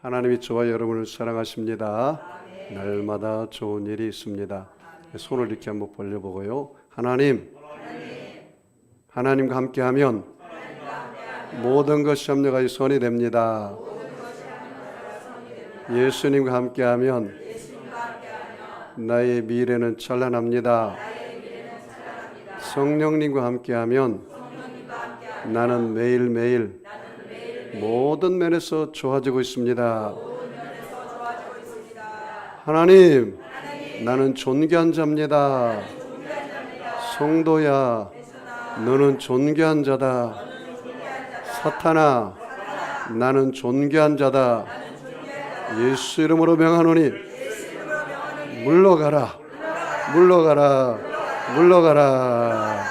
하나님이 저와 여러분을 사랑하십니다. 날마다 좋은 일이 있습니다. 손을 이렇게 한번 벌려보고요. 하나님과 함께하면 모든 것이 협력하여 선이 됩니다. 예수님과 함께하면 나의 미래는 찬란합니다. 성령님과 함께하면 나는 매일매일 모든 면에서 좋아지고 있습니다. 하나님, 나는 존귀한 자입니다. 성도야, 너는 존귀한 자다. 사탄아, 나는 존귀한 자다. 예수 이름으로 명하노니 물러가라, 물러가라, 물러가라.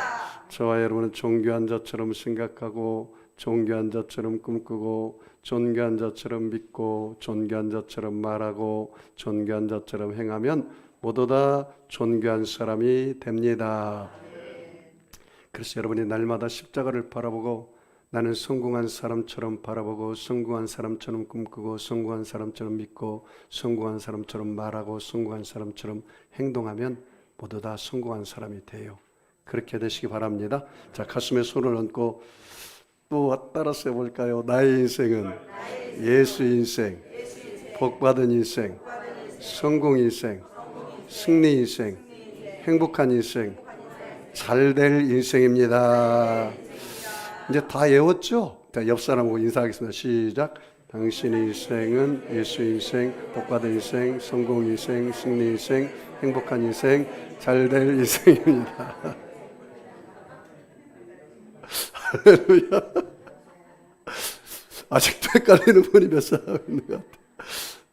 저와 여러분은 존귀한 자처럼 생각하고 존귀한 자처럼 꿈꾸고 존귀한 자처럼 믿고 존귀한 자처럼 말하고 존귀한 자처럼 행하면 모두 다 존귀한 사람이 됩니다. 그래서 여러분이 날마다 십자가를 바라보고 나는 성공한 사람처럼 바라보고 성공한 사람처럼 꿈꾸고 성공한 사람처럼 믿고 성공한 사람처럼 말하고 성공한 사람처럼 행동하면 모두 다 성공한 사람이 돼요. 그렇게 되시기 바랍니다. 자, 가슴에 손을 얹고 또 따라서 해볼까요? 나의 인생은 예수 인생, 복받은 인생, 성공 인생, 승리 인생, 행복한 인생, 잘될 인생입니다. 이제 다 외웠죠? 자, 옆 사람하고 인사하겠습니다. 시작. 당신의 인생은 예수 인생, 복받은 인생, 성공 인생, 승리 인생, 행복한 인생, 잘될 인생입니다. 할렐루야. 아직도 헷갈리는 분이 몇 사람 있는 것 같아요.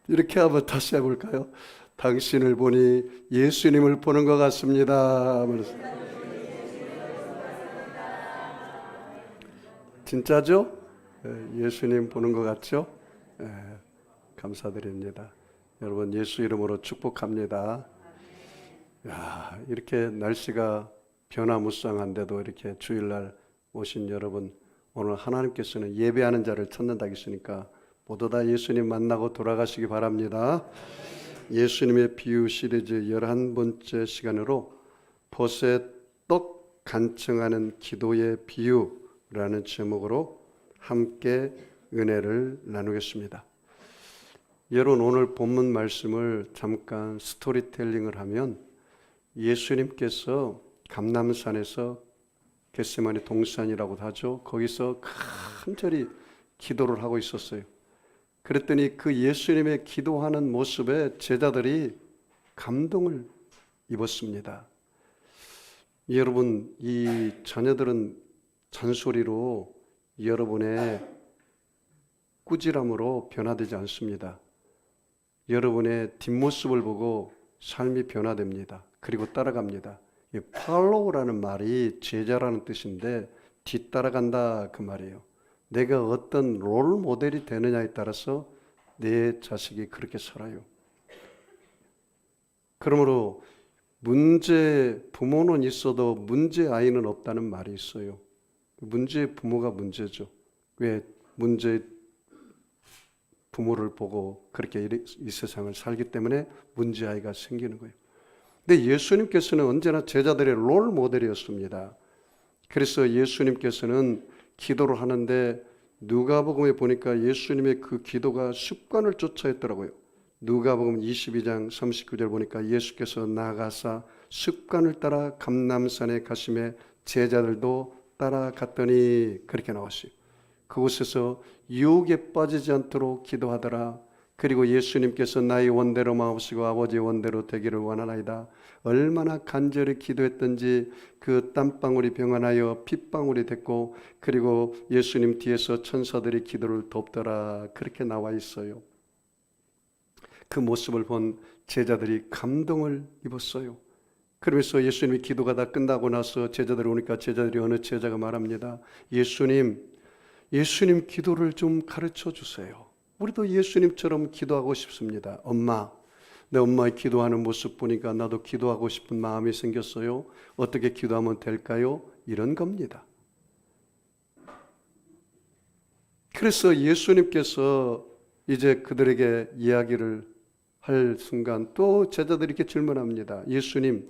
이렇게 한번 다시 해볼까요? 당신을 보니 예수님을 보는 것 같습니다. 진짜죠? 예수님 보는 것 같죠? 감사드립니다. 여러분 예수 이름으로 축복합니다. 야, 이렇게 날씨가 변화무쌍한데도 이렇게 주일날 오신 여러분, 오늘 하나님께서는 예배하는 자를 찾는다 했으니까 모두 다 예수님 만나고 돌아가시기 바랍니다. 예수님의 비유 시리즈 11번째 시간으로 벗의 떡 간청하는 기도의 비유라는 제목으로 함께 은혜를 나누겠습니다. 여러분 오늘 본문 말씀을 잠깐 스토리텔링을 하면 예수님께서 감람산에서 겟세마네 동산이라고도 하죠. 거기서 간절히 기도를 하고 있었어요. 그랬더니 그 예수님의 기도하는 모습에 제자들이 감동을 입었습니다. 여러분, 이 자녀들은 잔소리로 여러분의 꾸지람으로 변화되지 않습니다. 여러분의 뒷모습을 보고 삶이 변화됩니다. 그리고 따라갑니다. 팔로우라는 말이 제자라는 뜻인데 뒤따라간다 그 말이에요. 내가 어떤 롤 모델이 되느냐에 따라서 내 자식이 그렇게 살아요. 그러므로 문제 부모는 있어도 문제 아이는 없다는 말이 있어요. 문제 부모가 문제죠. 왜 문제 부모를 보고 그렇게 이 세상을 살기 때문에 문제 아이가 생기는 거예요. 근데 예수님께서는 언제나 제자들의 롤 모델이었습니다. 그래서 예수님께서는 기도를 하는데 누가복음에 보니까 예수님의 그 기도가 습관을 쫓아 했더라고요. 누가복음 22장 39절 보니까 예수께서 나아가사 습관을 따라 감람산에 가심에 제자들도 따라갔더니 그렇게 나왔어요. 그곳에서 유혹에 빠지지 않도록 기도하더라. 그리고 예수님께서 나의 원대로 마옵시고 아버지의 원대로 되기를 원하나이다. 얼마나 간절히 기도했던지 그 땀방울이 병환하여 핏방울이 됐고 그리고 예수님 뒤에서 천사들이 기도를 돕더라. 그렇게 나와 있어요. 그 모습을 본 제자들이 감동을 입었어요. 그러면서 예수님이 기도가 다 끝나고 나서 제자들이 오니까 제자들이 어느 제자가 말합니다. 예수님 기도를 좀 가르쳐 주세요. 우리도 예수님처럼 기도하고 싶습니다. 엄마, 내 엄마의 기도하는 모습 보니까 나도 기도하고 싶은 마음이 생겼어요. 어떻게 기도하면 될까요? 이런 겁니다. 그래서 예수님께서 이제 그들에게 이야기를 할 순간 또 제자들이 이렇게 질문합니다. 예수님,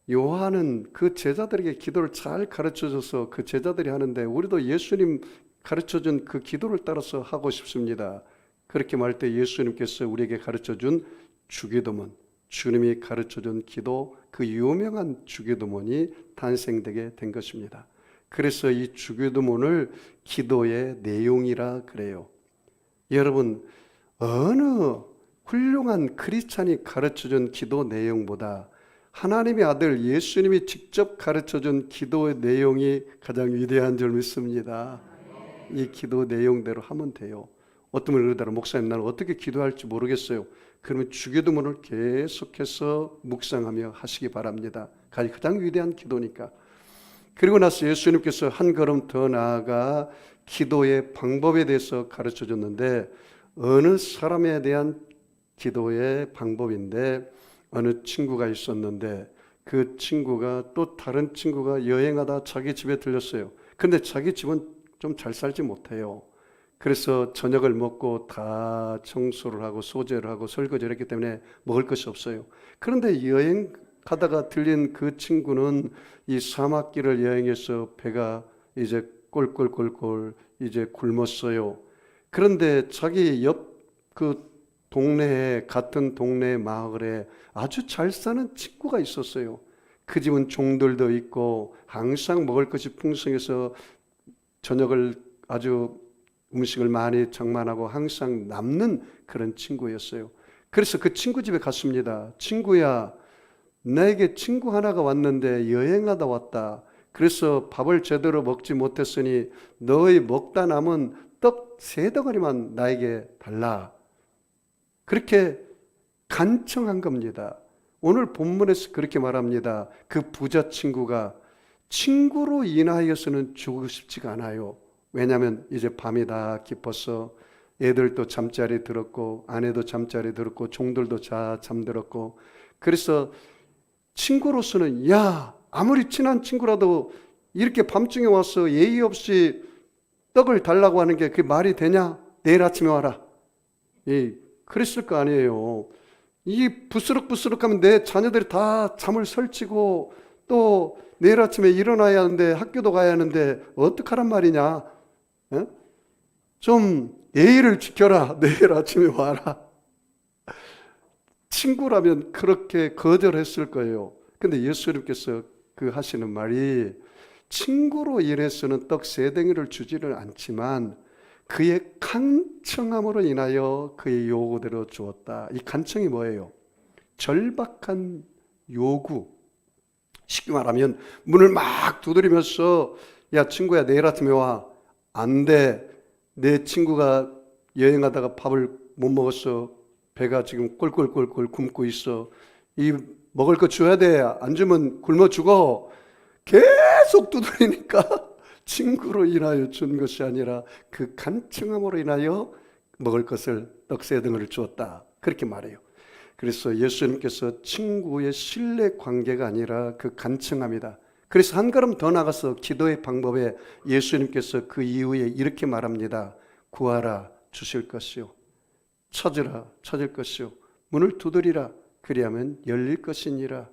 요한은 그 제자들에게 기도를 잘 가르쳐줘서 그 제자들이 하는데 우리도 예수님 가르쳐준 그 기도를 따라서 하고 싶습니다. 그렇게 말할 때 예수님께서 우리에게 가르쳐준 주기도문, 주님이 가르쳐준 기도, 그 유명한 주기도문이 탄생되게 된 것입니다. 그래서 이 주기도문을 기도의 내용이라 그래요. 여러분, 어느 훌륭한 크리스찬이 가르쳐준 기도 내용보다 하나님의 아들 예수님이 직접 가르쳐준 기도의 내용이 가장 위대한 줄 믿습니다. 이 기도 내용대로 하면 돼요. 어떤 분이 그러더라, 목사님 나는 어떻게 기도할지 모르겠어요. 그러면 주기도문을 계속해서 묵상하며 하시기 바랍니다. 가장 위대한 기도니까. 그리고 나서 예수님께서 한 걸음 더 나아가 기도의 방법에 대해서 가르쳐줬는데, 어느 사람에 대한 기도의 방법인데, 어느 친구가 있었는데 그 친구가 또 다른 친구가 여행하다 자기 집에 들렸어요. 근데 자기 집은 좀 잘 살지 못해요. 그래서 저녁을 먹고 다 청소를 하고 소재를 하고 설거지를 했기 때문에 먹을 것이 없어요. 그런데 여행 가다가 들린 그 친구는 이 사막길을 여행해서 배가 이제 꼴꼴꼴꼴 이제 굶었어요. 그런데 자기 옆 그 동네에, 같은 동네 마을에 아주 잘 사는 친구가 있었어요. 그 집은 종들도 있고 항상 먹을 것이 풍성해서 저녁을 아주 음식을 많이 장만하고 항상 남는 그런 친구였어요. 그래서 그 친구 집에 갔습니다. 친구야, 나에게 친구 하나가 왔는데 여행하다 왔다. 그래서 밥을 제대로 먹지 못했으니 너의 먹다 남은 떡 3덩어리만 나에게 달라. 그렇게 간청한 겁니다. 오늘 본문에서 그렇게 말합니다. 그 부자 친구가 친구로 인하여서는 죽고 싶지가 않아요. 왜냐하면 이제 밤이 다 깊어서 애들도 잠자리 들었고 아내도 잠자리 들었고 종들도 잠들었고, 그래서 친구로서는 야, 아무리 친한 친구라도 이렇게 밤중에 와서 예의 없이 떡을 달라고 하는 게 그게 말이 되냐? 내일 아침에 와라. 그랬을 거 아니에요. 이 부스럭부스럭하면 내 자녀들이 다 잠을 설치고 또 내일 아침에 일어나야 하는데 학교도 가야 하는데 어떡하란 말이냐? 에? 좀 예의를 지켜라. 내일 아침에 와라. 친구라면 그렇게 거절했을 거예요. 근데 예수님께서 그 하시는 말이 친구로 인해서는 떡 3덩이를 주지는 않지만 그의 간청함으로 인하여 그의 요구대로 주었다. 이 간청이 뭐예요? 절박한 요구. 쉽게 말하면 문을 막 두드리면서 야 친구야 내일 아침에 와. 안 돼. 내 친구가 여행하다가 밥을 못 먹었어. 배가 지금 꼴꼴꼴꼴 굶고 있어. 이 먹을 거 줘야 돼. 안 주면 굶어 죽어. 계속 두드리니까 친구로 인하여 준 것이 아니라 그 간청함으로 인하여 먹을 것을 떡 3덩이를 주었다. 그렇게 말해요. 그래서 예수님께서 친구의 신뢰 관계가 아니라 그 간청함이다. 그래서 한 걸음 더 나가서 기도의 방법에 예수님께서 그 이후에 이렇게 말합니다. 구하라 주실 것이요. 찾으라 찾을 것이요. 문을 두드리라 그리하면 열릴 것이니라.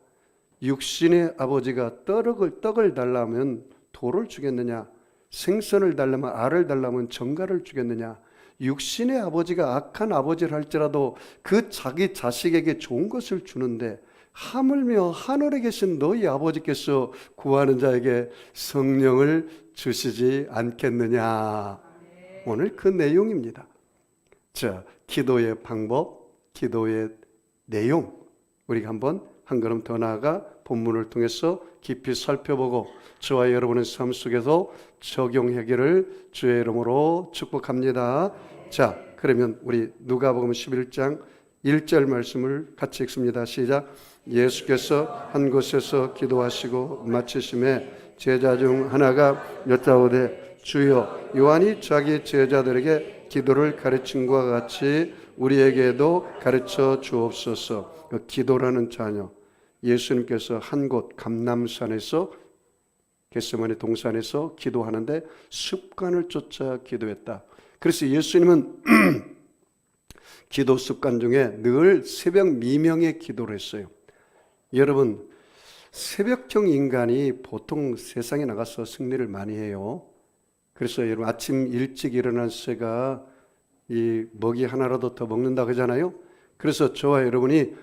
육신의 아버지가 떡을 달라면 돌을 주겠느냐? 생선을 달라면 알을 달라면 정갈을 주겠느냐? 육신의 아버지가 악한 아버지를 할지라도 그 자기 자식에게 좋은 것을 주는데 하물며 하늘에 계신 너희 아버지께서 구하는 자에게 성령을 주시지 않겠느냐? 오늘 그 내용입니다. 자, 기도의 방법, 기도의 내용, 우리가 한번 한 걸음 더 나아가 본문을 통해서 깊이 살펴보고 저와 여러분의 삶 속에서 적용하기를 주의 이름으로 축복합니다. 자, 그러면 우리 누가복음 11장 1절 말씀을 같이 읽습니다. 시작. 예수께서 한 곳에서 기도하시고 마치심에 제자 중 하나가 여짜오되 주여 요한이 자기 제자들에게 기도를 가르침과 같이 우리에게도 가르쳐 주옵소서. 기도라는 자녀, 예수님께서 한 곳 감람산에서 겟세마네 동산에서 기도하는데 습관을 쫓아 기도했다. 그래서 예수님은 기도 습관 중에 늘 새벽 미명의 기도를 했어요. 여러분, 새벽형 인간이 보통 세상에 나가서 승리를 많이 해요. 그래서 여러분 아침 일찍 일어난 새가 이 먹이 하나라도 더 먹는다 그러잖아요. 그래서 저와 여러분이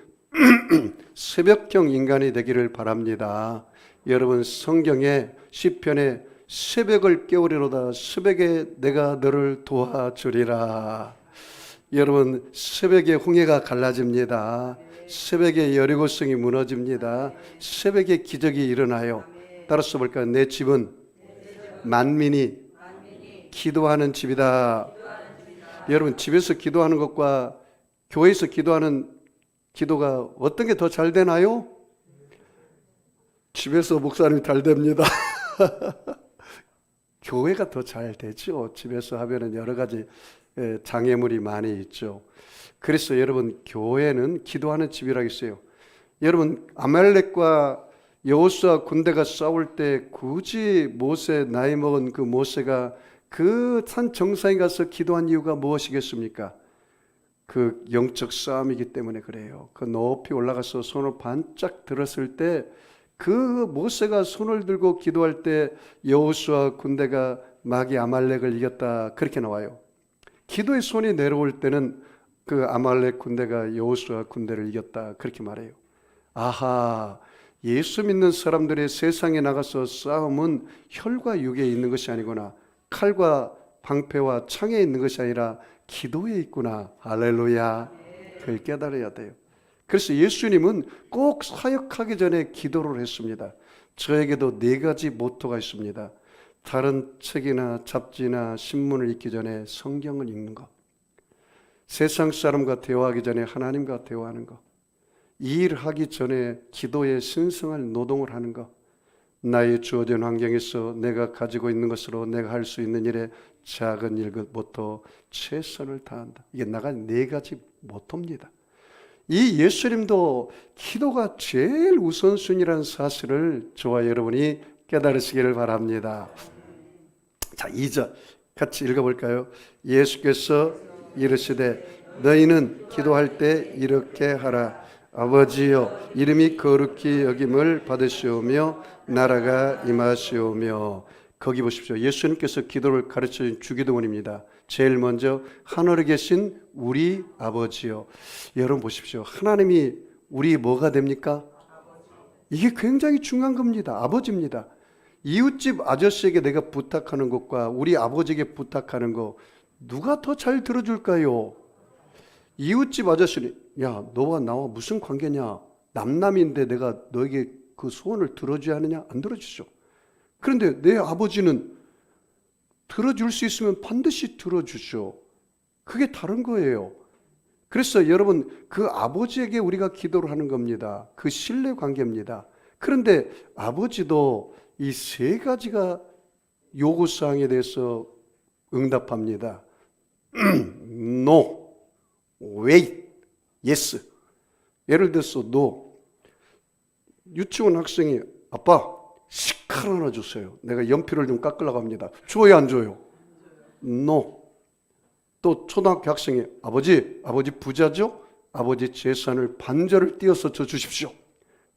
새벽형 인간이 되기를 바랍니다. 여러분 성경에 시편에 새벽을 깨우리로다 새벽에 내가 너를 도와주리라. 여러분 새벽에 홍해가 갈라집니다. 새벽에 여리고성이 무너집니다. 새벽에 기적이 일어나요. 따라서 볼까요? 내 집은 만민이 기도하는 집이다. 여러분 집에서 기도하는 것과 교회에서 기도하는 기도가 어떤 게 더 잘 되나요? 집에서 목사님이 잘 됩니다. 교회가 더 잘 되죠. 집에서 하면은 여러 가지 장애물이 많이 있죠. 그래서 여러분 교회는 기도하는 집이라고 했어요. 여러분 아말렉과 여호수아 군대가 싸울 때 굳이 모세 나이 먹은 그 모세가 그 산 정상에 가서 기도한 이유가 무엇이겠습니까? 그 영적 싸움이기 때문에 그래요. 그 높이 올라가서 손을 반짝 들었을 때 그 모세가 손을 들고 기도할 때 여호수아 군대가 마귀 아말렉을 이겼다 그렇게 나와요. 기도의 손이 내려올 때는 그 아말렉 군대가 여호수아 군대를 이겼다 그렇게 말해요. 아하, 예수 믿는 사람들의 세상에 나가서 싸움은 혈과 육에 있는 것이 아니구나. 칼과 방패와 창에 있는 것이 아니라 기도에 있구나. 할렐루야. 그걸 깨달아야 돼요. 그래서 예수님은 꼭 사역하기 전에 기도를 했습니다. 저에게도 4가지 모토가 있습니다. 다른 책이나 잡지나 신문을 읽기 전에 성경을 읽는 것, 세상 사람과 대화하기 전에 하나님과 대화하는 것, 일하기 전에 기도에 신성한 노동을 하는 것, 나의 주어진 환경에서 내가 가지고 있는 것으로 내가 할 수 있는 일에 작은 일부터 최선을 다한다. 이게 나가 4가지 모토입니다. 이 예수님도 기도가 제일 우선순위라는 사실을 저와 여러분이 깨달으시기를 바랍니다. 자, 2절 같이 읽어볼까요? 예수께서 이르시되 너희는 기도할 때 이렇게 하라. 아버지여 이름이 거룩히 여김을 받으시오며 나라가 임하시오며. 거기 보십시오. 예수님께서 기도를 가르쳐준 주기도문입니다. 제일 먼저 하늘에 계신 우리 아버지요. 여러분 보십시오. 하나님이 우리 뭐가 됩니까? 이게 굉장히 중요한 겁니다. 아버지입니다. 이웃집 아저씨에게 내가 부탁하는 것과 우리 아버지에게 부탁하는 거 누가 더 잘 들어줄까요? 이웃집 아저씨는 야 너와 나와 무슨 관계냐? 남남인데 내가 너에게 그 소원을 들어줘야 하느냐? 안 들어주죠. 그런데 내 아버지는 들어줄 수 있으면 반드시 들어주죠. 그게 다른 거예요. 그래서 여러분 그 아버지에게 우리가 기도를 하는 겁니다. 그 신뢰 관계입니다. 그런데 아버지도 이 3가지가 요구사항에 대해서 응답합니다. No, wait, yes. 예를 들어서 no. 유치원 학생이 아빠 식칼 하나 주세요. 내가 연필을 좀 깎으려고 합니다. 줘요 안 줘요? No. 또 초등학교 학생이 아버지 부자죠? 아버지 재산을 반절을 띄어서 줘 주십시오.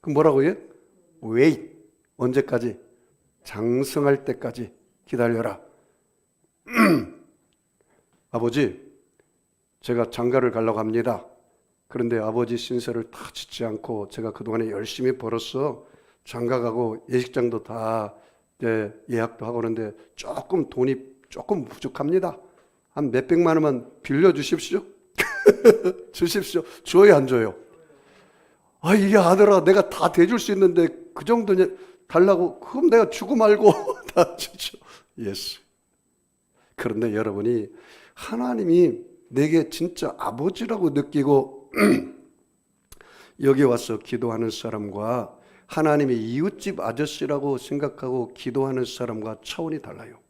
그럼 뭐라고 해? Wait. 언제까지? 장성할 때까지 기다려라. 아버지 제가 장가를 가려고 합니다. 그런데 아버지 신세를 다 짓지 않고 제가 그동안에 열심히 벌었어. 장가 가고 예식장도 다 예약도 하고 그러는데 돈이 조금 부족합니다. 한 몇백만 원만 빌려주십시오. 주십시오. 줘요 안 줘요? 아 이게 아들아 내가 다 대줄 수 있는데 그 정도냐 달라고 그럼 내가 주고 말고 다 주죠. 예수. 그런데 여러분이 하나님이 내게 진짜 아버지라고 느끼고 여기 와서 기도하는 사람과 하나님이 이웃집 아저씨라고 생각하고 기도하는 사람과 차원이 달라요.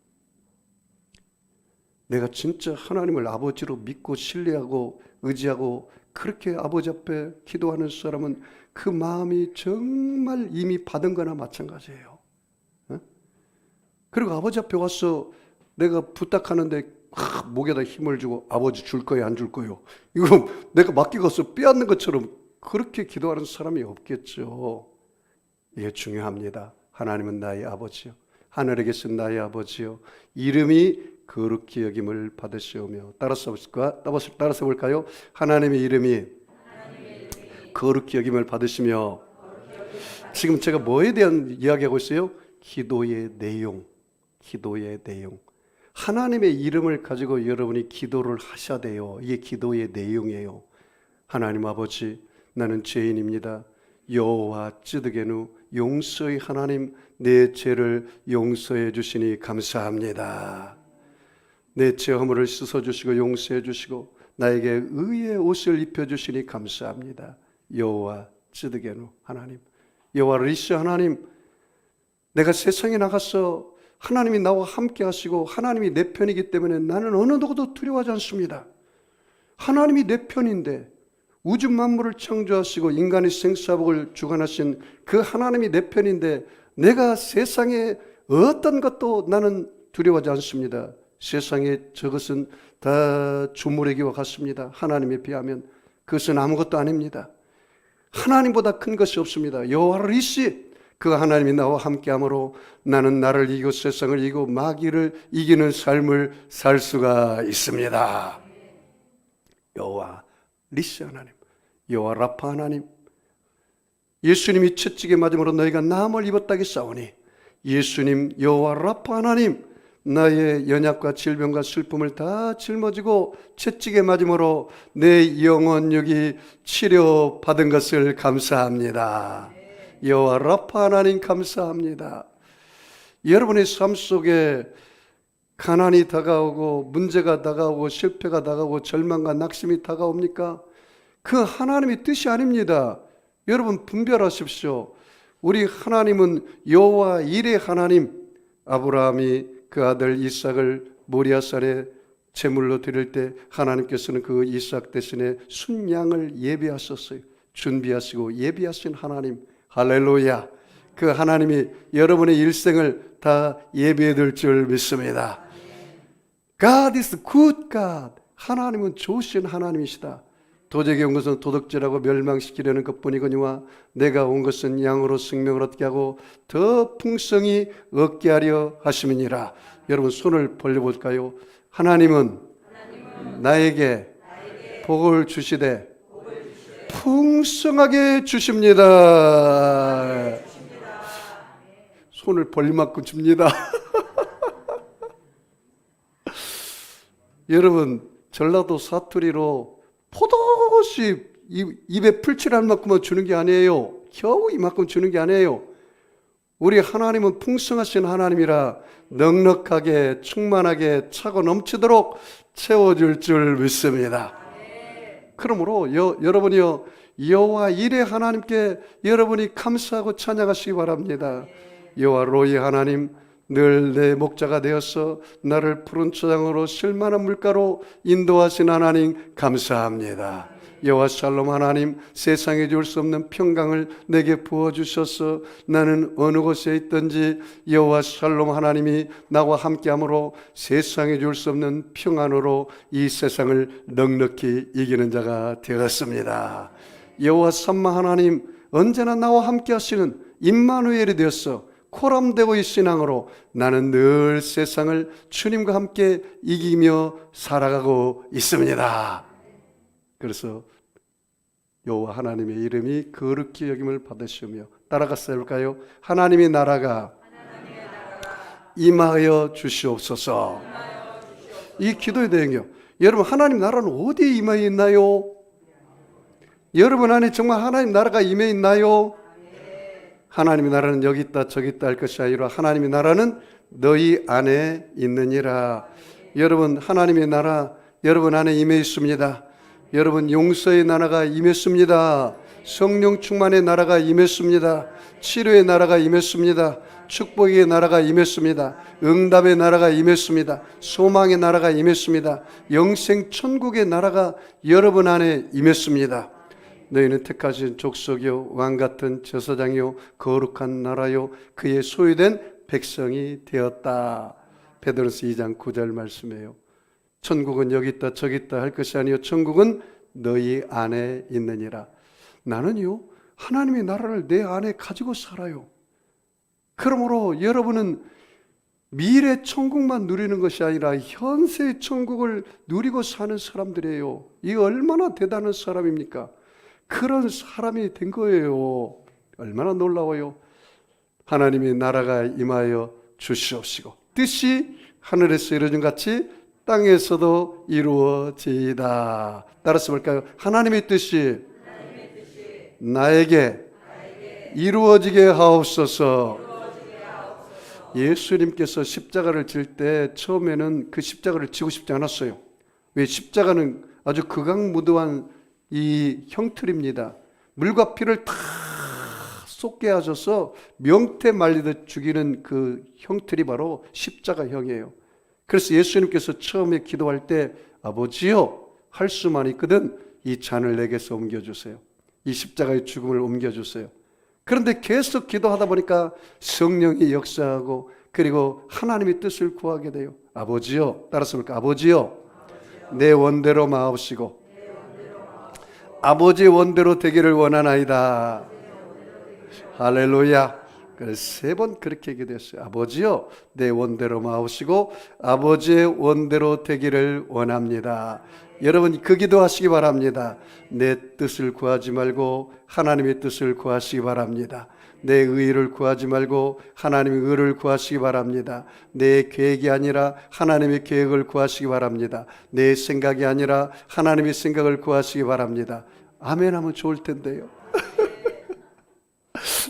내가 진짜 하나님을 아버지로 믿고 신뢰하고 의지하고 그렇게 아버지 앞에 기도하는 사람은 그 마음이 정말 이미 받은 거나 마찬가지예요. 그리고 아버지 앞에 와서 내가 부탁하는데 목에다 힘을 주고 아버지 줄 거예요, 안 줄 거예요? 이거 내가 맡기고서 빼앗는 것처럼 그렇게 기도하는 사람이 없겠죠. 이게 중요합니다. 하나님은 나의 아버지요, 하늘에 계신 나의 아버지요, 이름이 거룩히 여김을 받으시오며. 따라서 볼까요? 하나님의 이름이 거룩히 여김을 받으시며. 지금 제가 뭐에 대한 이야기하고 있어요? 기도의 내용. 하나님의 이름을 가지고 여러분이 기도를 하셔야 돼요. 이게 기도의 내용이에요. 하나님 아버지, 나는 죄인입니다. 여호와 찌드게누 용서의 하나님, 내 죄를 용서해 주시니 감사합니다. 내 죄 허물을 씻어주시고 용서해 주시고 나에게 의의 옷을 입혀주시니 감사합니다. 여호와 찌드게누 하나님, 여호와 리시 하나님, 내가 세상에 나가서 하나님이 나와 함께 하시고 하나님이 내 편이기 때문에 나는 어느 누구도 두려워하지 않습니다. 하나님이 내 편인데, 우주 만물을 창조하시고 인간의 생사복을 주관하신 그 하나님이 내 편인데 내가 세상에 어떤 것도 나는 두려워하지 않습니다. 세상에 저것은 다 주무레기와 같습니다. 하나님에 비하면 그것은 아무것도 아닙니다. 하나님보다 큰 것이 없습니다. 여호와 리시, 그 하나님이 나와 함께함으로 나는 나를 이기고 세상을 이기고 마귀를 이기는 삶을 살 수가 있습니다. 여호와 리시 하나님, 여호와 라파 하나님, 예수님이 채찍에 맞음으로 너희가 나음을 입었다기 싸우니 예수님 여호와 라파 하나님, 나의 연약과 질병과 슬픔을 다 짊어지고 채찍에 맞음으로 내 영혼육이 치료받은 것을 감사합니다. 여호와 라파 하나님 감사합니다. 여러분의 삶 속에 가난이 다가오고 문제가 다가오고 실패가 다가오고 절망과 낙심이 다가옵니까? 그 하나님의 뜻이 아닙니다. 여러분 분별하십시오. 우리 하나님은 여호와 일의 하나님. 아브라함이 그 아들 이삭을 모리아산에 제물로 드릴 때 하나님께서는 그 이삭 대신에 순양을 예비하셨어요. 준비하시고 예비하신 하나님, 할렐루야. 그 하나님이 여러분의 일생을 다 예비해 둘 줄 믿습니다. God is good God. 하나님은 좋으신 하나님이시다. 도적이 온 것은 도둑질하고 멸망시키려는 것뿐이거니와 내가 온 것은 양으로 생명을 얻게 하고 더 풍성히 얻게 하려 하심이니라. 여러분 손을 벌려볼까요? 하나님은 나에게 복을 주시되 풍성하게 주십니다. 손을 벌릴 만큼 줍니다. 여러분 전라도 사투리로 포도씨 입에 풀칠할 만큼만 주는 게 아니에요. 겨우 이만큼 주는 게 아니에요. 우리 하나님은 풍성하신 하나님이라 넉넉하게 충만하게 차고 넘치도록 채워줄 줄 믿습니다. 그러므로 여러분이요 여호와 일의 하나님께 여러분이 감사하고 찬양하시기 바랍니다. 여호와 로이 하나님, 늘 내 목자가 되어서 나를 푸른 초장으로 쉴만한 물가로 인도하신 하나님 감사합니다. 여호와 샬롬 하나님, 세상에 줄 수 없는 평강을 내게 부어주셔서 나는 어느 곳에 있든지 여호와 샬롬 하나님이 나와 함께함으로 세상에 줄 수 없는 평안으로 이 세상을 넉넉히 이기는 자가 되었습니다. 여호와 삼마 하나님, 언제나 나와 함께 하시는 임마누엘이 되어서 코람되고의 신앙으로 나는 늘 세상을 주님과 함께 이기며 살아가고 있습니다. 그래서 여호와 하나님의 이름이 거룩히 여김을 받으시며 따라가서 해볼까요? 하나님의 나라가 임하여 주시옵소서. 이 기도의 내용이요. 여러분 하나님 나라는 어디에 임하여 있나요? 여러분 안에 정말 하나님 나라가 임해 있나요? 하나님의 나라는 여기 있다 저기 있다 할 것이 아니라 하나님의 나라는 너희 안에 있느니라. 여러분 하나님의 나라 여러분 안에 임해 있습니다. 여러분 용서의 나라가 임했습니다. 성령 충만의 나라가 임했습니다. 치료의 나라가 임했습니다. 축복의 나라가 임했습니다. 응답의 나라가 임했습니다. 소망의 나라가 임했습니다. 영생 천국의 나라가 여러분 안에 임했습니다. 너희는 택하신 족속이요 왕같은 제사장이요 거룩한 나라요 그의 소유된 백성이 되었다. 베드로서 2장 9절 말씀이에요. 천국은 여기 있다 저기 있다 할 것이 아니요 천국은 너희 안에 있느니라. 나는요 하나님의 나라를 내 안에 가지고 살아요. 그러므로 여러분은 미래 천국만 누리는 것이 아니라 현세의 천국을 누리고 사는 사람들이에요. 이게 얼마나 대단한 사람입니까? 그런 사람이 된 거예요. 얼마나 놀라워요. 하나님의 나라가 임하여 주시옵시고 뜻이 하늘에서 이루어진 같이 땅에서도 이루어지이다. 따라서 볼까요? 하나님의 뜻이 나에게 이루어지게 하옵소서. 예수님께서 십자가를 질 때 처음에는 그 십자가를 지고 싶지 않았어요. 왜? 십자가는 아주 극악무도한 이 형틀입니다. 물과 피를 다 쏟게 하셔서 명태 말리듯 죽이는 그 형틀이 바로 십자가형이에요. 그래서 예수님께서 처음에 기도할 때 아버지요 할 수만 있거든 이 잔을 내게서 옮겨주세요. 이 십자가의 죽음을 옮겨주세요. 그런데 계속 기도하다 보니까 성령이 역사하고 그리고 하나님의 뜻을 구하게 돼요. 아버지요, 따라서 볼까? 아버지요, 내 원대로 마옵시고 아버지의 원대로 되기를 원하나이다. 할렐루야. 그래서 3번 그렇게 기도했어요. 아버지요, 내 원대로 마옵시고 아버지의 원대로 되기를 원합니다. 여러분 그 기도하시기 바랍니다. 내 뜻을 구하지 말고 하나님의 뜻을 구하시기 바랍니다. 내 의를 구하지 말고 하나님의 의를 구하시기 바랍니다. 내 계획이 아니라 하나님의 계획을 구하시기 바랍니다. 내 생각이 아니라 하나님의 생각을 구하시기 바랍니다. 아멘 하면 좋을 텐데요.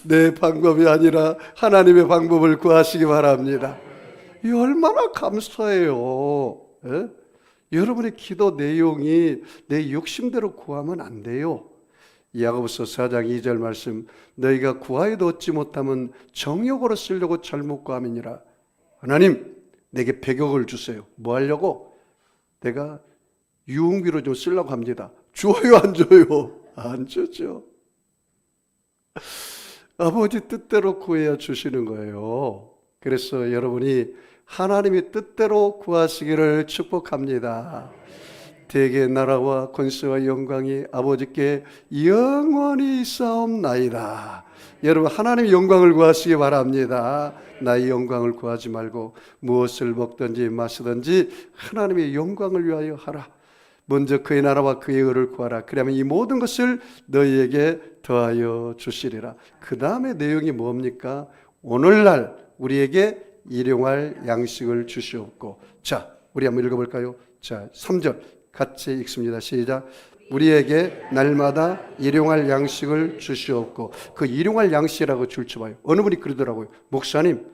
내 방법이 아니라 하나님의 방법을 구하시기 바랍니다. 이 얼마나 감사해요. 에? 여러분의 기도 내용이 내 욕심대로 구하면 안 돼요. 야고보서 4장 2절 말씀, 너희가 구하여도 얻지 못하면 정욕으로 쓰려고 잘못 구함이니라. 하나님 내게 100억을 주세요. 뭐 하려고? 내가 유흥비로 좀 쓰려고 합니다. 줘요 안 줘요? 안 주죠. 아버지 뜻대로 구해야 주시는 거예요. 그래서 여러분이 하나님의 뜻대로 구하시기를 축복합니다. 대개 나라와 권세와 영광이 아버지께 영원히 있사옵나이다. 여러분 하나님의 영광을 구하시기 바랍니다. 나의 영광을 구하지 말고 무엇을 먹든지 마시든지 하나님의 영광을 위하여 하라. 먼저 그의 나라와 그의 의를 구하라. 그러면 이 모든 것을 너희에게 더하여 주시리라. 그 다음에 내용이 뭡니까? 오늘날 우리에게 일용할 양식을 주시옵고. 자, 우리 한번 읽어볼까요? 자, 3절 같이 읽습니다. 시작. 우리에게 날마다 일용할 양식을 주시옵고. 그 일용할 양식이라고 줄쳐봐요. 어느 분이 그러더라고요. 목사님,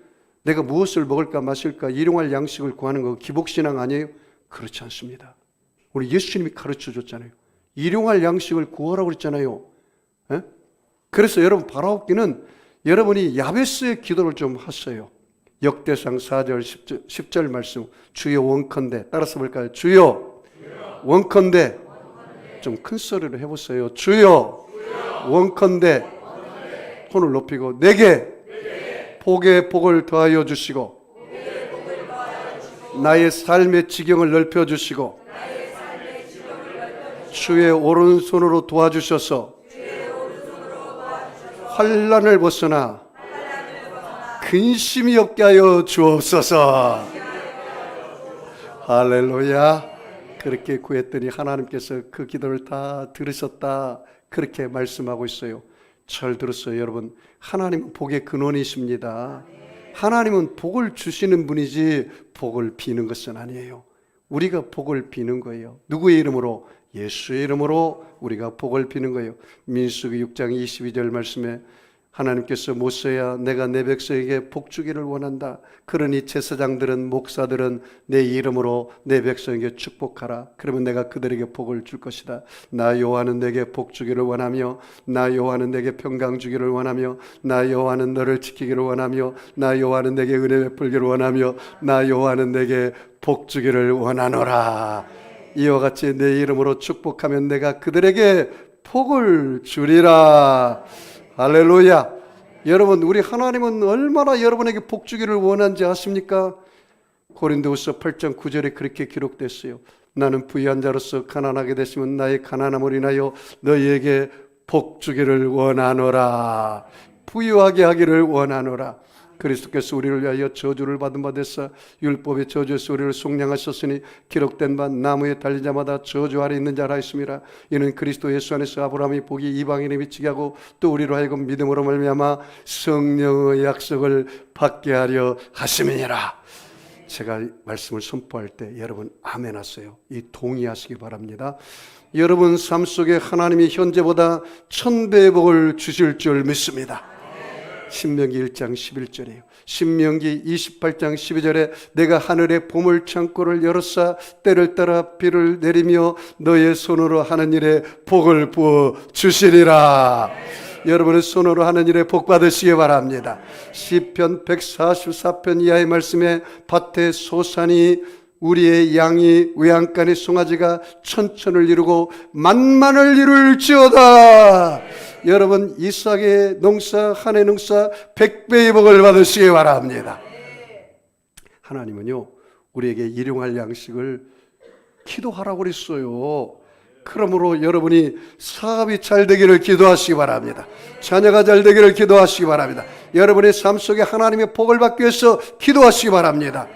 내가 무엇을 먹을까 마실까 일용할 양식을 구하는 거 기복신앙 아니에요? 그렇지 않습니다. 우리 예수님이 가르쳐 줬잖아요. 일용할 양식을 구하라고 그랬잖아요. 에? 그래서 여러분 바라옵기는 여러분이 야베스의 기도를 좀 하세요. 역대상 4절 10절 말씀, 주여 원컨대. 따라서 볼까요? 주여 원컨대. 좀 큰 소리로 해보세요. 주여 원컨대. 손을 높이고 내게 복의 복을 더하여 주시고 나의 삶의 지경을 넓혀 주시고 주의 오른손으로 도와주셔서 환난을 벗어나 근심이 없게 하여 주옵소서. 할렐루야. 그렇게 구했더니 하나님께서 그 기도를 다 들으셨다. 그렇게 말씀하고 있어요. 잘 들었어요, 여러분. 하나님은 복의 근원이십니다. 하나님은 복을 주시는 분이지 복을 비는 것은 아니에요. 우리가 복을 비는 거예요. 누구의 이름으로? 예수의 이름으로 우리가 복을 비는 거예요. 민수기 6장 22절 말씀에 하나님께서 모세야 내가 내 백성에게 복 주기를 원한다. 그러니 제사장들은 목사들은 내 이름으로 내 백성에게 축복하라. 그러면 내가 그들에게 복을 줄 것이다. 나 여호와는 내게 복 주기를 원하며 나 여호와는 내게 평강 주기를 원하며 나 여호와는 너를 지키기를 원하며 나 여호와는 내게 은혜 베풀기를 원하며 나 여호와는 내게 복 주기를 원하노라. 이와 같이 내 이름으로 축복하면 내가 그들에게 복을 주리라. 할렐루야. 여러분 우리 하나님은 얼마나 여러분에게 복 주기를 원하는지 아십니까? 고린도후서 8장 9절에 그렇게 기록됐어요. 나는 부유한 자로서 가난하게 됐으면 나의 가난함을 인하여 너희에게 복 주기를 원하노라. 부유하게 하기를 원하노라. 그리스도께서 우리를 위하여 저주를 받은 바 되사 율법의 저주에서 우리를 속량하셨으니 기록된 바 나무에 달린 자마다 저주 아래 있는 자라 했습니다. 이는 그리스도 예수 안에서 아브라함이 복이 이방인에 미치게 하고 또 우리로 하여금 믿음으로 말미암아 성령의 약속을 받게 하려 하심이니라. 제가 말씀을 선포할 때 여러분 아멘 하세요. 이 동의하시기 바랍니다. 여러분 삶 속에 하나님이 현재보다 1000배의 복을 주실 줄 믿습니다. 신명기 1장 11절이에요. 신명기 28장 12절에 내가 하늘의 보물 창고를 열었사 때를 따라 비를 내리며 너의 손으로 하는 일에 복을 부어 주시리라. 여러분의 손으로 하는 일에 복 받으시기 바랍니다. 시편 144편 이하의 말씀에 밭에 소산이 우리의 양이 외양간의 송아지가 천천을 이루고 만만을 이룰지어다. 여러분 이삭의 농사 한 해 농사 100배의 복을 받으시기 바랍니다. 하나님은요 우리에게 일용할 양식을 기도하라고 그랬어요. 그러므로 여러분이 사업이 잘 되기를 기도하시기 바랍니다. 자녀가 잘 되기를 기도하시기 바랍니다. 여러분의 삶 속에 하나님의 복을 받기 위해서 기도하시기 바랍니다.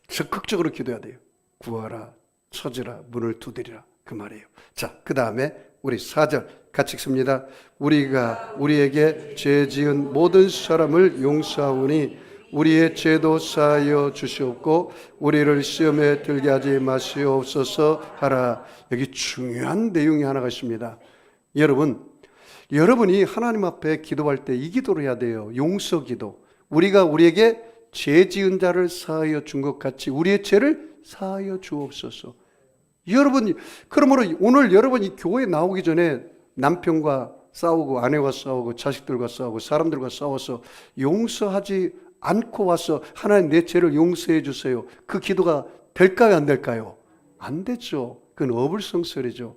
적극적으로 기도해야 돼요. 구하라, 찾으라, 문을 두드리라 그 말이에요. 자, 그 다음에 우리 4절 같이 읽습니다. 우리가 우리에게 죄 지은 모든 사람을 용서하오니 우리의 죄도 사하여 주시옵고 우리를 시험에 들게 하지 마시옵소서 하라. 여기 중요한 내용이 하나가 있습니다. 여러분이 하나님 앞에 기도할 때 이 기도를 해야 돼요. 용서 기도. 우리가 우리에게 죄 지은 자를 사하여 준 것 같이 우리의 죄를 사하여 주옵소서. 그러므로 오늘 여러분이 교회에 나오기 전에 남편과 싸우고 아내와 싸우고 자식들과 싸우고 사람들과 싸워서 용서하지 않고 와서 하나님 내 죄를 용서해 주세요. 그 기도가 될까요 안 될까요? 안 되죠. 그건 어불성설이죠.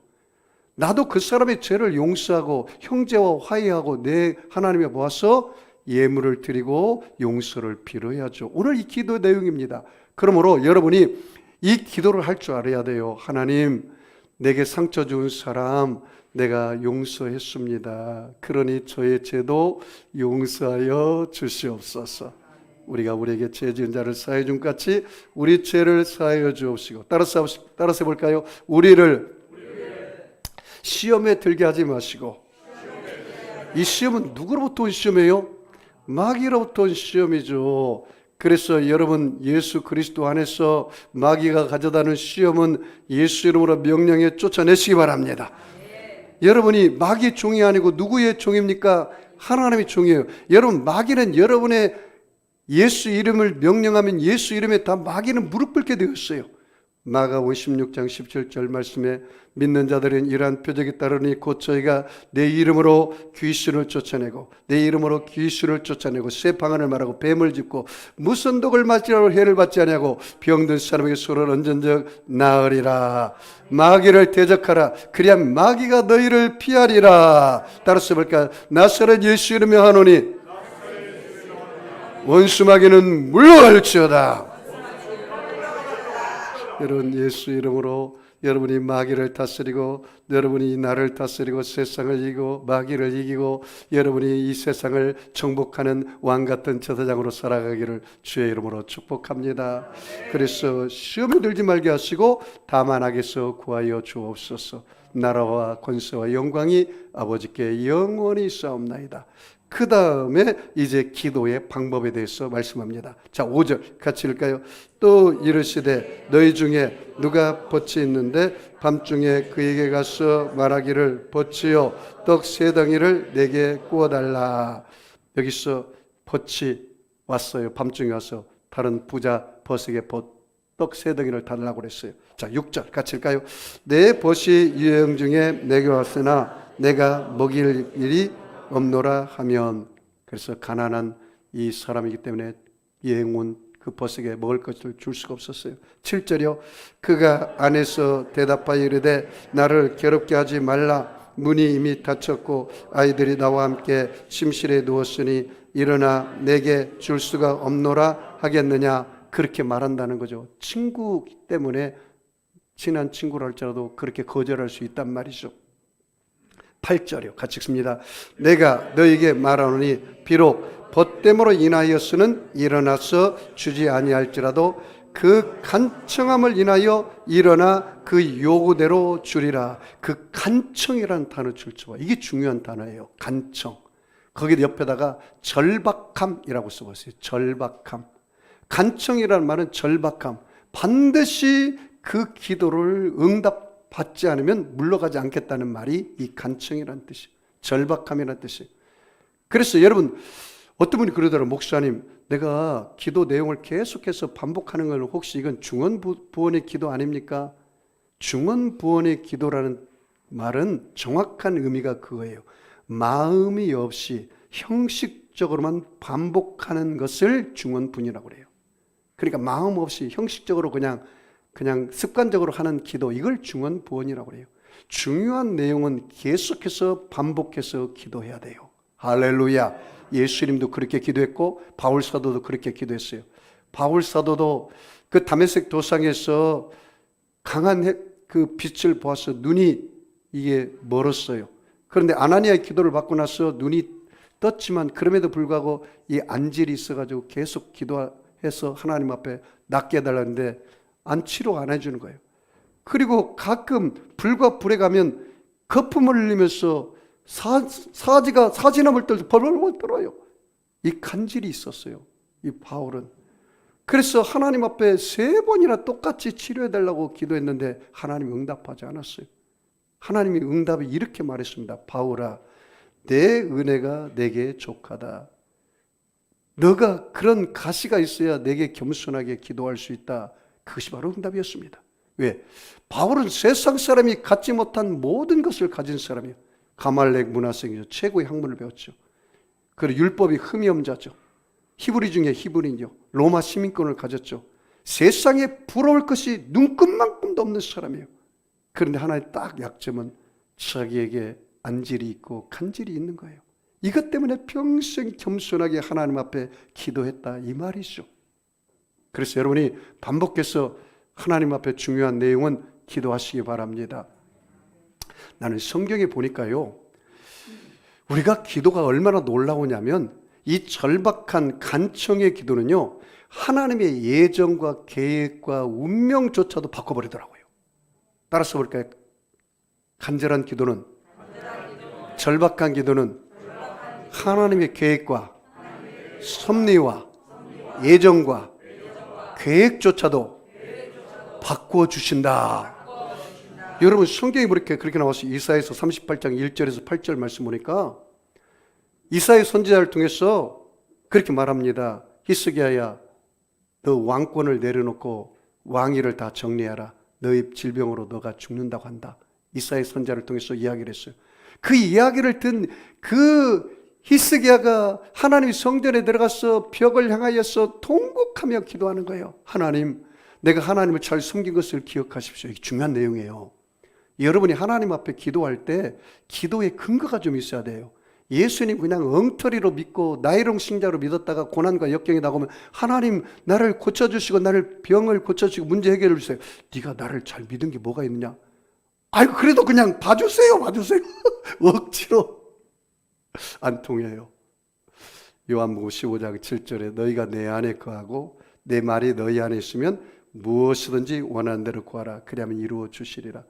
나도 그 사람의 죄를 용서하고 형제와 화해하고 내 하나님에 모아서 예물을 드리고 용서를 빌어야죠. 오늘 이 기도 내용입니다. 그러므로 여러분이 이 기도를 할 줄 알아야 돼요. 하나님, 내게 상처 준 사람 내가 용서했습니다. 그러니 저의 죄도 용서하여 주시옵소서. 우리가 우리에게 죄 지은 자를 사하여 준 같이 우리 죄를 사하여 주옵시고. 따라서 해볼까요? 우리를 시험에 들게 하지 마시고. 이 시험은 누구로부터 온 시험이에요? 마귀로부터 온 시험이죠. 그래서 여러분 예수 그리스도 안에서 마귀가 가져다는 시험은 예수 이름으로 명령해 쫓아내시기 바랍니다. 여러분이 마귀의 종이 아니고 누구의 종입니까? 하나님의 종이에요. 여러분 마귀는 여러분의 예수 이름을 명령하면 예수 이름에 다 마귀는 무릎 꿇게 되었어요. 마가복음 16장 17절 말씀에 믿는 자들은 이러한 표적이 따르니 곧 저희가 내 이름으로 귀신을 쫓아내고 내 이름으로 귀신을 쫓아내고 새 방언을 말하고 뱀을 짚고 무슨 독을 맞으라고 해를 받지 아니하고 병든 사람에게 손을 얹은 적 나으리라. 마귀를 대적하라. 그리야 마귀가 너희를 피하리라. 따라서 볼까요? 나사렛 예수 이름에 하노니 원수 마귀는 물러갈지어다. 여러분 예수 이름으로 여러분이 마귀를 다스리고 여러분이 나를 다스리고 세상을 이기고 마귀를 이기고 여러분이 이 세상을 정복하는 왕같은 제사장으로 살아가기를 주의 이름으로 축복합니다. 그래서 시험에 들지 말게 하시고 다만 악에서 구하여 주옵소서. 나라와 권세와 영광이 아버지께 영원히 있사옵나이다. 그 다음에 이제 기도의 방법에 대해서 말씀합니다. 자, 5절 같이 읽을까요? 또 이르시되 너희 중에 누가 덫이 있는데 밤중에 그에게 가서 말하기를 덫이요 떡 세 덩이를 내게 구워달라. 여기서 덫이 왔어요. 밤중에 와서 다른 부자 벗에게 떡 세 덩이를 달라고 그랬어요. 자, 6절 같이 읽을까요? 내 벗이 유행 중에 내게 왔으나 내가 먹일 일이 없노라 하면, 그래서 가난한 이 사람이기 때문에 예행 그 벗에게 먹을 것을 줄 수가 없었어요. 7절이요. 그가 안에서 대답하여 이르되 나를 괴롭게 하지 말라. 문이 이미 닫혔고 아이들이 나와 함께 침실에 누웠으니 일어나 내게 줄 수가 없노라 하겠느냐. 그렇게 말한다는 거죠. 친구 때문에 친한 친구라 할지라도 그렇게 거절할 수 있단 말이죠. 8절이요. 같이 읽습니다. 내가 너에게 말하노니 비록 벗됨으로 인하여서는 일어나서 주지 아니할지라도 그 간청함을 인하여 일어나 그 요구대로 주리라. 그 간청이라는 단어 출처와 이게 중요한 단어예요. 간청. 거기 옆에다가 절박함이라고 쓰고 있어요. 절박함. 간청이라는 말은 절박함. 반드시 그 기도를 응답받지 않으면 물러가지 않겠다는 말이 이 간청이라는 뜻이에요. 절박함이라는 뜻이에요. 그래서 여러분 어떤 분이 그러더라고요. 목사님, 내가 기도 내용을 계속해서 반복하는 건 혹시 이건 중언부원의 기도 아닙니까? 중언부원의 기도라는 말은 정확한 의미가 그거예요. 마음이 없이 형식적으로만 반복하는 것을 중언부원이라고 그래요. 그러니까 마음 없이 형식적으로 그냥 습관적으로 하는 기도, 이걸 중언부원이라고 그래요. 중요한 내용은 계속해서 반복해서 기도해야 돼요. 할렐루야. 예수님도 그렇게 기도했고 바울 사도도 그렇게 기도했어요. 바울 사도도 그 다메섹 도상에서 강한 그 빛을 보아서 눈이 이게 멀었어요. 그런데 아나니아의 기도를 받고 나서 눈이 떴지만 그럼에도 불구하고 이 안질이 있어가지고 계속 기도해서 하나님 앞에 낫게 해달라는데 치료 안 해주는 거예요. 그리고 가끔 불과 불에 가면 거품을 흘리면서 사지나물 떨듯 벌벌벌 떨어요. 이 간질이 있었어요. 이 바울은. 그래서 하나님 앞에 3번이나 똑같이 치료해달라고 기도했는데 하나님이 응답하지 않았어요. 하나님이 응답이 이렇게 말했습니다. 바울아, 내 은혜가 내게 족하다. 너가 그런 가시가 있어야 내게 겸손하게 기도할 수 있다. 그것이 바로 응답이었습니다. 왜? 바울은 세상 사람이 갖지 못한 모든 것을 가진 사람이에요. 가말렉 문화생이죠. 최고의 학문을 배웠죠. 그리고 율법이 흠이엄자죠. 히브리 중에 히브리인요. 로마 시민권을 가졌죠. 세상에 부러울 것이 눈끝만큼도 없는 사람이에요. 그런데 하나의 딱 약점은 자기에게 안질이 있고 간질이 있는 거예요. 이것 때문에 평생 겸손하게 하나님 앞에 기도했다 이 말이죠. 그래서 여러분이 반복해서 하나님 앞에 중요한 내용은 기도하시기 바랍니다. 나는 성경에 보니까요, 우리가 기도가 얼마나 놀라우냐면 이 절박한 간청의 기도는요, 하나님의 예정과 계획과 운명조차도 바꿔버리더라고요. 따라서 볼까요? 간절한 기도는, 절박한 기도는 하나님의 계획과 섭리와 예정과 계획조차도 바꿔주신다. 여러분 성경이 그렇게 나왔어요. 이사야서 38장 1절에서 8절 말씀 보니까 이사야 선지자를 통해서 그렇게 말합니다. 히스기야야, 너 왕권을 내려놓고 왕위를 다 정리하라. 너의 질병으로 너가 죽는다고 한다. 이사야 선지자를 통해서 이야기를 했어요. 그 이야기를 든 그 히스기야가 하나님 성전에 들어가서 벽을 향하여서 통곡하며 기도하는 거예요. 하나님, 내가 하나님을 잘 숨긴 것을 기억하십시오. 이게 중요한 내용이에요. 여러분이 하나님 앞에 기도할 때 기도의 근거가 좀 있어야 돼요. 예수님 그냥 엉터리로 믿고 나이롱 신자로 믿었다가 고난과 역경이 나오면 하나님 나를 고쳐주시고 나를 병을 고쳐주시고 문제 해결해 주세요. 네가 나를 잘 믿은 게 뭐가 있느냐? 아이고 그래도 그냥 봐주세요. 억지로 안 통해요. 요한복음 15장 7절에 너희가 내 안에 거하고 내 말이 너희 안에 있으면 무엇이든지 원하는 대로 구하라. 그리하면 이루어 주시리라.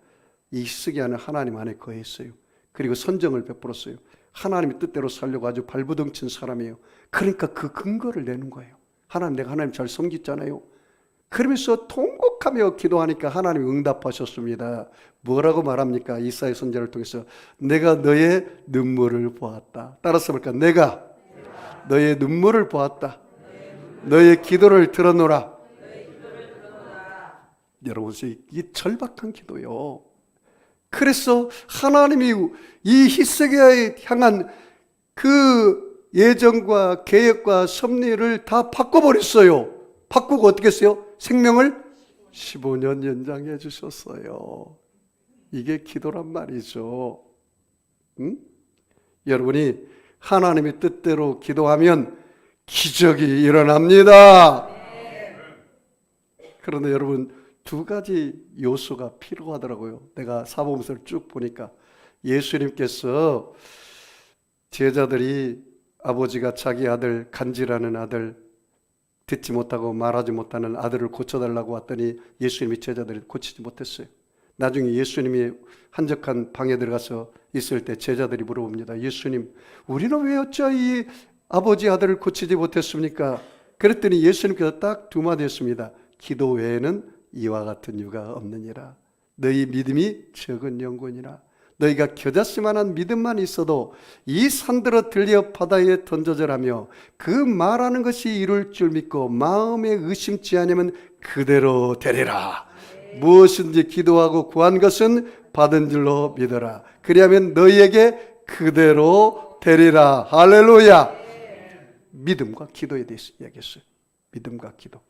이 히스기야는 하나님 안에 거했어요. 그리고 선정을 베풀었어요. 하나님의 뜻대로 살려고 아주 발부둥친 사람이에요. 그러니까 그 근거를 내는 거예요. 하나님, 내가 하나님 잘 섬겼잖아요. 그러면서 통곡하며 기도하니까 하나님이 응답하셨습니다. 뭐라고 말합니까? 이사야 선지자를 통해서 내가 너의 눈물을 보았다. 따라서 볼까? 내가 너의 눈물을 보았다. 너의 기도를 들어노라. 여러분, 이 절박한 기도요. 그래서 하나님이 이 히스기야에 향한 그 예정과 계획과 섭리를 다 바꿔버렸어요. 바꾸고 어떻게 했어요? 생명을 15년 연장해 주셨어요. 이게 기도란 말이죠. 응? 여러분이 하나님의 뜻대로 기도하면 기적이 일어납니다. 그런데 여러분, 두 가지 요소가 필요하더라고요. 내가 사복음서를 쭉 보니까 예수님께서 제자들이 아버지가 자기 아들, 간지라는 아들, 듣지 못하고 말하지 못하는 아들을 고쳐달라고 왔더니 예수님이 제자들을 고치지 못했어요. 나중에 예수님이 한적한 방에 들어가서 있을 때 제자들이 물어봅니다. 예수님, 우리는 왜 어찌 이 아버지 아들을 고치지 못했습니까? 그랬더니 예수님께서 딱 두 마디 했습니다. 기도 외에는 이와 같은 유가 없느니라. 너희 믿음이 적은 영혼이라. 너희가 겨자씨만한 믿음만 있어도 이 산들어 들려 바다에 던져져라며 그 말하는 것이 이룰 줄 믿고 마음에 의심치 않으면 그대로 되리라. 무엇인지 기도하고 구한 것은 받은 줄로 믿어라. 그리하면 너희에게 그대로 되리라. 할렐루야. 믿음과 기도에 대해서 이야기했어요. 믿음과 기도.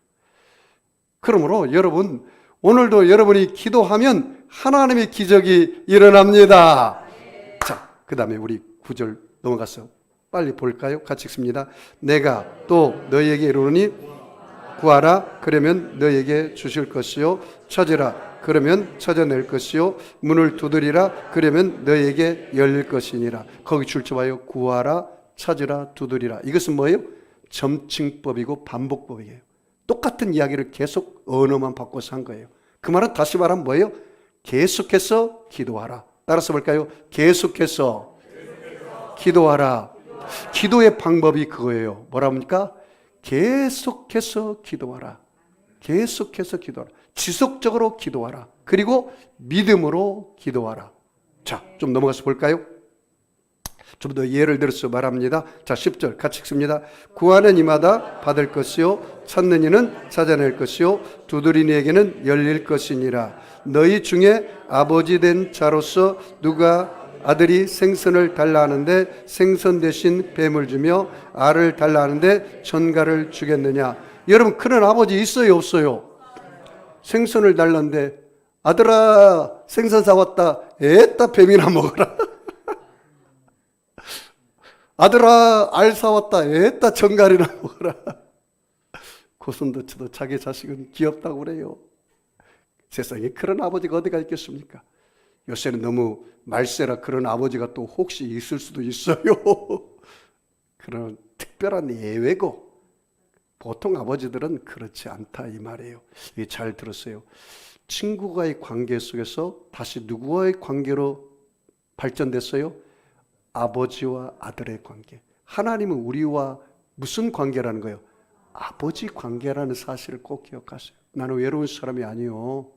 그러므로 여러분, 오늘도 여러분이 기도하면 하나님의 기적이 일어납니다. 자, 그 다음에 우리 9절 넘어가서 빨리 볼까요? 같이 읽습니다. 내가 또 너희에게 이르노니 구하라 그러면 너희에게 주실 것이요 찾으라 그러면 찾아낼 것이요 문을 두드리라 그러면 너희에게 열릴 것이니라. 거기 줄쳐 봐요. 구하라 찾으라 두드리라. 이것은 뭐예요? 점칭법이고 반복법이에요. 똑같은 이야기를 계속 언어만 바꿔서 한 거예요. 그 말은 다시 말하면 뭐예요? 계속해서 기도하라. 따라서 볼까요? 계속해서 기도하라. 기도의 방법이 그거예요. 뭐라 합니까? 계속해서 기도하라. 계속해서 기도하라. 지속적으로 기도하라. 그리고 믿음으로 기도하라. 자, 좀 넘어가서 볼까요? 좀 더 예를 들어서 말합니다. 자, 10절 같이 읽습니다. 구하는 이마다 받을 것이요 찾는 이는 찾아낼 것이요 두드리는 이에게는 열릴 것이니라. 너희 중에 아버지 된 자로서 누가 아들이 생선을 달라 하는데 생선 대신 뱀을 주며 알을 달라 하는데 전갈을 주겠느냐. 여러분, 그런 아버지 있어요 없어요? 생선을 달라는데 아들아 생선 사왔다. 에따 뱀이나 먹어라. 아들아 알 사왔다. 에따 전갈이나 먹어라. 고슴도치도 자기 자식은 귀엽다고 그래요. 세상에 그런 아버지가 어디가 있겠습니까? 요새는 너무 말세라 그런 아버지가 또 혹시 있을 수도 있어요. 그런 특별한 예외고 보통 아버지들은 그렇지 않다 이 말이에요. 잘 들었어요. 친구와의 관계 속에서 다시 누구와의 관계로 발전됐어요? 아버지와 아들의 관계. 하나님은 우리와 무슨 관계라는 거예요? 아버지 관계라는 사실을 꼭 기억하세요. 나는 외로운 사람이 아니요.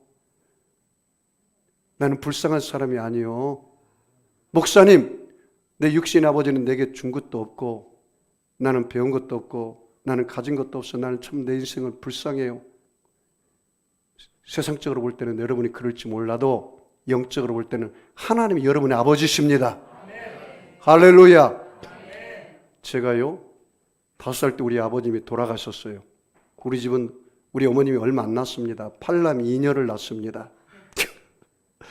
나는 불쌍한 사람이 아니요. 목사님, 내 육신 아버지는 내게 준 것도 없고 나는 배운 것도 없고 나는 가진 것도 없어. 나는 참 내 인생은 불쌍해요. 세상적으로 볼 때는 여러분이 그럴지 몰라도 영적으로 볼 때는 하나님이 여러분의 아버지십니다. 할렐루야. 제가요 5살 때 우리 아버님이 돌아가셨어요. 우리 집은 우리 어머님이 얼마 안 낳았습니다. 8남 2녀를 낳습니다.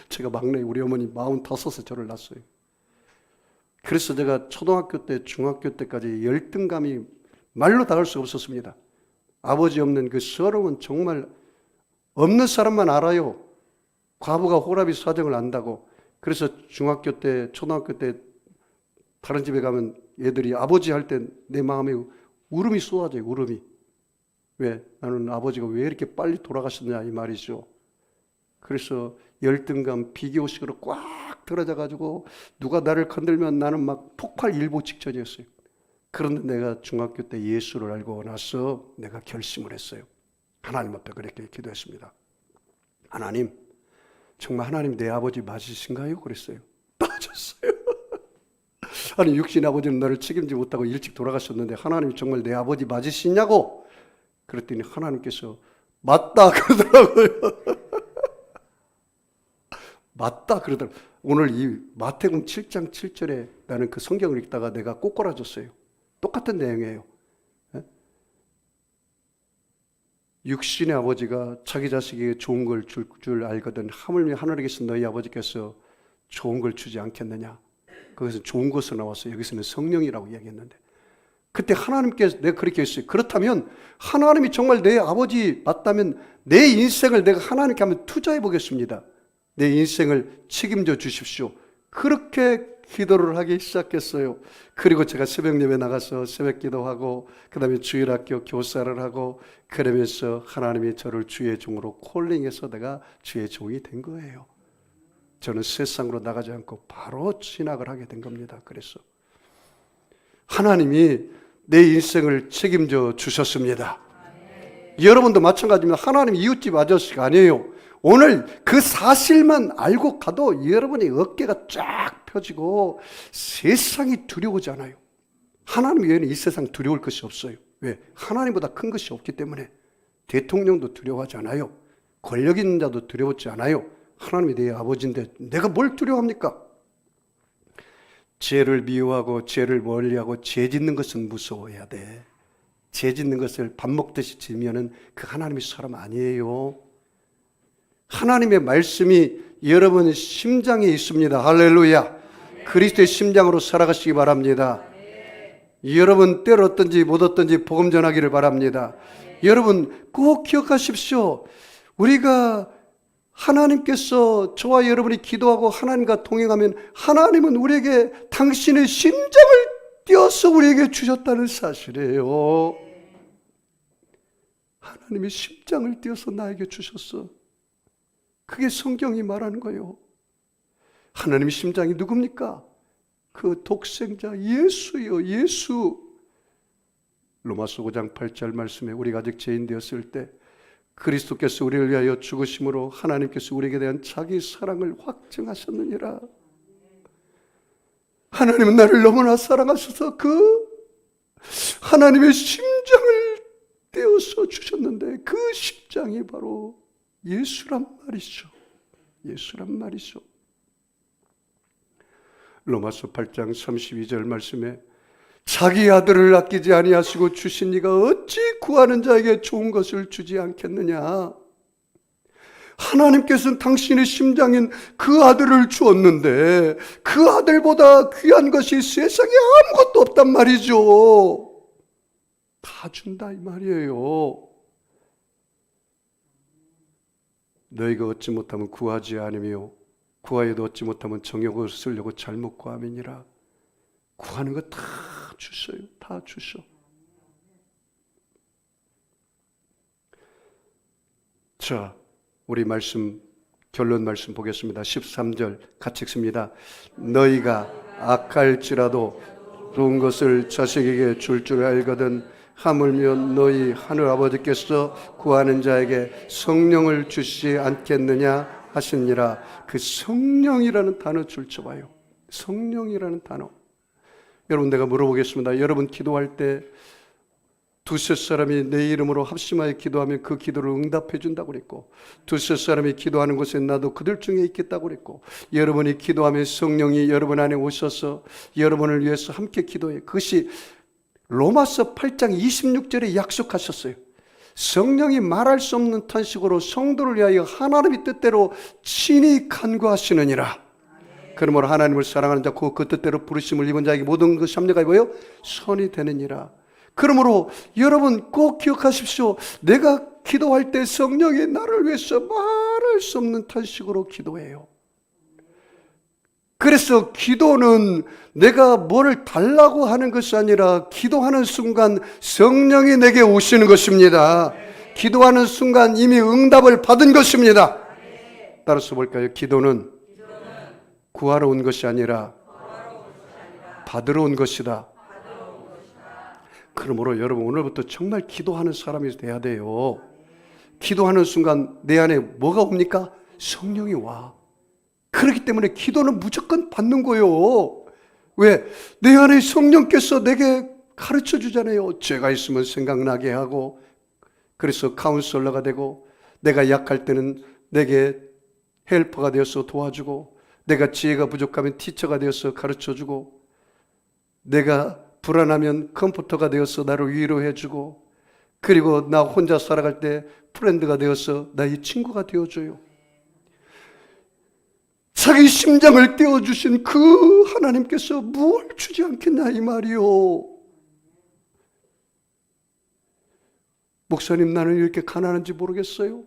제가 막내 우리 어머니 45에 저를 낳았어요. 그래서 제가 초등학교 때 중학교 때까지 열등감이 말로 닿을 수가 없었습니다. 아버지 없는 그 서러움은 정말 없는 사람만 알아요. 과부가 호라비 사정을 안다고. 그래서 중학교 때 초등학교 때 다른 집에 가면 애들이 아버지 할 때 내 마음에 울음이 쏟아져요. 울음이. 왜? 나는 아버지가 왜 이렇게 빨리 돌아가셨냐 이 말이죠. 그래서 열등감, 비교식으로 꽉 들어져 가지고 누가 나를 건들면 나는 막 폭발 일보 직전이었어요. 그런데 내가 중학교 때 예수를 알고 나서 내가 결심을 했어요. 하나님 앞에 그렇게 기도했습니다. 하나님, 정말 하나님 내 아버지 맞으신가요? 그랬어요. 맞았어요. 아니 육신 아버지는 너를 책임지지 못하고 일찍 돌아가셨는데 하나님이 정말 내 아버지 맞으시냐고? 그랬더니 하나님께서 맞다 그러더라고요. 맞다 그러더라고요. 오늘 이 마태복음 7장 7절에 나는 그 성경을 읽다가 내가 꼬꾸라졌어요. 똑같은 내용이에요. 육신의 아버지가 자기 자식에게 좋은 걸 줄 알거든 하물며 하늘에 계신 너희 아버지께서 좋은 걸 주지 않겠느냐. 거기서 좋은 것으로 나왔어요. 여기서는 성령이라고 이야기했는데 그때 하나님께서 내가 그렇게 했어요. 그렇다면 하나님이 정말 내 아버지 맞다면 내 인생을 내가 하나님께 한번 투자해 보겠습니다. 내 인생을 책임져 주십시오. 그렇게 기도를 하기 시작했어요. 그리고 제가 새벽 예배 나가서 새벽 기도하고 그 다음에 주일학교 교사를 하고 그러면서 하나님이 저를 주의 종으로 콜링해서 내가 주의 종이 된 거예요. 저는 세상으로 나가지 않고 바로 진학을 하게 된 겁니다. 그래서 하나님이 내 인생을 책임져 주셨습니다. 여러분도 마찬가지입니다. 하나님 이웃집 아저씨가 아니에요. 오늘 그 사실만 알고 가도 여러분의 어깨가 쫙 펴지고 세상이 두려우지 않아요. 하나님 외에는 이 세상 두려울 것이 없어요. 왜? 하나님보다 큰 것이 없기 때문에. 대통령도 두려워하지 않아요. 권력 있는 자도 두려워하지 않아요. 하나님이 내 아버지인데 내가 뭘 두려워합니까? 죄를 미워하고 죄를 멀리하고 죄 짓는 것은 무서워해야 돼. 죄 짓는 것을 밥 먹듯이 지면은 그 하나님의 사람 아니에요. 하나님의 말씀이 여러분 심장에 있습니다. 할렐루야. 그리스도의 심장으로 살아가시기 바랍니다. 여러분 때를 얻든지 못 얻든지 복음 전하기를 바랍니다. 여러분 꼭 기억하십시오. 우리가 하나님께서 저와 여러분이 기도하고 하나님과 동행하면 하나님은 우리에게 당신의 심장을 띄어서 우리에게 주셨다는 사실이에요. 하나님이 심장을 띄어서 나에게 주셨어. 그게 성경이 말하는 거예요. 하나님의 심장이 누굽니까? 그 독생자 예수요. 예수. 로마서 5장 8절 말씀에 우리가 아직 죄인 되었을 때 그리스도께서 우리를 위하여 죽으심으로 하나님께서 우리에게 대한 자기 사랑을 확증하셨느니라. 하나님은 나를 너무나 사랑하셔서 그 하나님의 심장을 떼어서 주셨는데 그 심장이 바로 예수란 말이죠. 예수란 말이죠. 로마서 8장 32절 말씀에 자기 아들을 아끼지 아니하시고 주신 이가 어찌 구하는 자에게 좋은 것을 주지 않겠느냐. 하나님께서는 당신의 심장인 그 아들을 주었는데 그 아들보다 귀한 것이 세상에 아무것도 없단 말이죠. 다 준다 이 말이에요. 너희가 얻지 못하면 구하지 아니며 구하여도 얻지 못하면 정욕을 쓰려고 잘못 구함이니라. 구하는 거 다 주셔요. 다 주셔. 자, 우리 말씀 결론 말씀 보겠습니다. 13절 같이 읽습니다. 너희가 악할지라도 좋은 것을 자식에게 줄 줄 알거든 하물며 너희 하늘 아버지께서 구하는 자에게 성령을 주시지 않겠느냐 하시니라. 그 성령이라는 단어 줄쳐봐요. 성령이라는 단어. 여러분 내가 물어보겠습니다. 여러분 기도할 때 두세 사람이 내 이름으로 합심하여 기도하면 그 기도를 응답해 준다고 그랬고 두세 사람이 기도하는 곳에 나도 그들 중에 있겠다고 그랬고 여러분이 기도하면 성령이 여러분 안에 오셔서 여러분을 위해서 함께 기도해. 그것이 로마서 8장 26절에 약속하셨어요. 성령이 말할 수 없는 탄식으로 성도를 위하여 하나님의 뜻대로 친히 간구하시느니라. 그러므로 하나님을 사랑하는 자 그 뜻대로 부르심을 입은 자에게 모든 것이 합력하여 뭐예요? 선이 되느니라. 그러므로 여러분 꼭 기억하십시오. 내가 기도할 때 성령이 나를 위해서 말할 수 없는 탄식으로 기도해요. 그래서 기도는 내가 뭐를 달라고 하는 것이 아니라 기도하는 순간 성령이 내게 오시는 것입니다. 기도하는 순간 이미 응답을 받은 것입니다. 따라서 볼까요? 기도는 구하러 온 것이 아니라 받으러 온 것이다. 그러므로 여러분 오늘부터 정말 기도하는 사람이 돼야 돼요. 기도하는 순간 내 안에 뭐가 옵니까? 성령이 와. 그렇기 때문에 기도는 무조건 받는 거예요. 왜? 내 안에 성령께서 내게 가르쳐 주잖아요. 죄가 있으면 생각나게 하고 그래서 카운슬러가 되고 내가 약할 때는 내게 헬퍼가 되어서 도와주고 내가 지혜가 부족하면 티처가 되어서 가르쳐주고 내가 불안하면 컴포터가 되어서 나를 위로해주고 그리고 나 혼자 살아갈 때 프렌드가 되어서 나의 친구가 되어줘요. 자기 심장을 떼어주신 그 하나님께서 무엇을 주지 않겠냐 이 말이요. 목사님 나는 이렇게 가난한지 모르겠어요.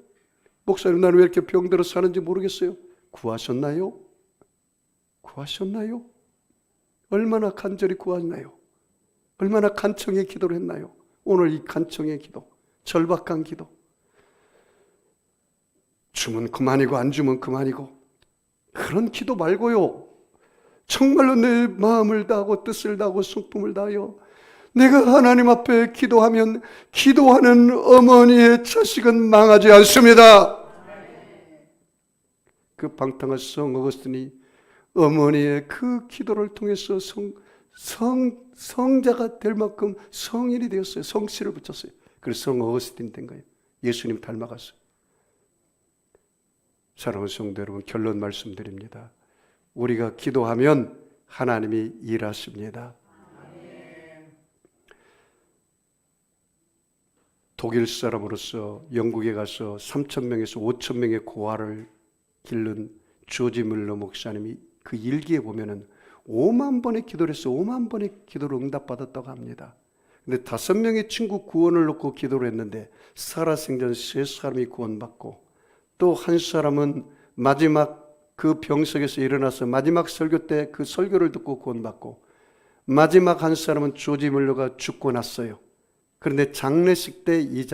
목사님 나는 왜 이렇게 병들어 사는지 모르겠어요. 구하셨나요? 구하셨나요? 얼마나 간절히 구하나요? 얼마나 간청의 기도를 했나요? 오늘 이 간청의 기도, 절박한 기도, 주면 그만이고 안 주면 그만이고, 그런 기도 말고요, 정말로 내 마음을 다하고 뜻을 다하고 성품을 다하여 내가 하나님 앞에 기도하면 기도하는 어머니의 자식은 망하지 않습니다. 그 방탕한 성 어거스틴이 어머니의 그 기도를 통해서 성자가 될 만큼 성인이 되었어요. 성씨를 붙였어요. 그래서 성 어거스틴 된 거예요. 예수님 닮아갔어요. 사랑하는 성도 여러분, 결론 말씀드립니다. 우리가 기도하면 하나님이 일하십니다. 독일 사람으로서 영국에 가서 3,000명에서 5,000명의 고아를 기른 조지 뮬러 목사님이 그 일기에 보면은 5만 번의 기도를 해서 5만 번의 기도를 응답받았다고 합니다. 근데 5명의 친구 구원을 놓고 기도를 했는데 살아생전 3사람이 구원받고, 또 한 사람은 마지막 그 병석에서 일어나서 마지막 설교 때 그 설교를 듣고 구원받고, 마지막 한 사람은 조지 뮬러가 죽고 났어요. 그런데 장례식 때 이